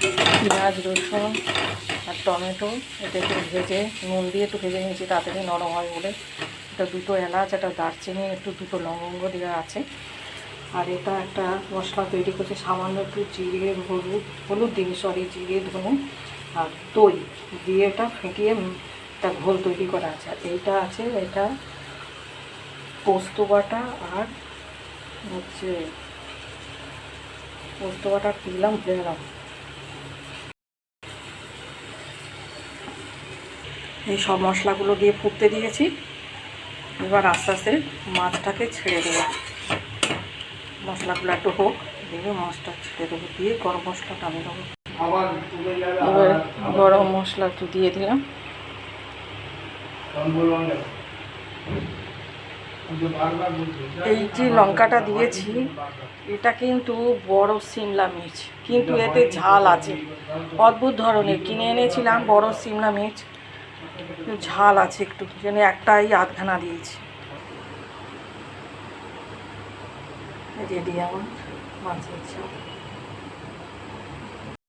পেঁয়াজ রসুন আর টমেটো এটা একটু ভেজে নুন দিয়ে একটু ভেজে নিয়েছি তাড়াতাড়ি নরম হয় বলে। এটা দুটো এলাচ, একটা দারচিনি, একটু দুটো লবঙ্গ দেওয়া আছে। আর এটা একটা মশলা তৈরি করছে, সামান্য একটু জিরে, হলুদ দিন জিরে, ধনে আর দই দিয়ে এটা ফেটিয়ে একটা ঘোল তৈরি করা আছে। আর এইটা আছে, এটা পোস্ত বাটা আর হচ্ছে পোস্ত বাটা দিলাম, ভুলে গেলাম। এই সব মশলাগুলো দিয়ে ফুটতে দিয়েছি। এবার আস্তে আস্তে মাছটাকে ছেড়ে দেবো। মশলাগুলো একটু হোক, দিয়ে মাছটা ছেড়ে দেবো, দিয়ে গরম মশলাটা আমি দেবো। এবার গরম মশলা একটু দিয়ে দিলাম। এই যে লঙ্কাটা দিয়েছি এটা কিন্তু বড় সিমলা মির্চ, কিন্তু এতে ঝাল আছে অদ্ভুত ধরনের। কিনে এনেছিলাম বড় সিমলা মির্চ, ঝাল আছে একটু, যেন একটাই আধখানা দিয়েছি। রেডি আমার মাছের ঝাল।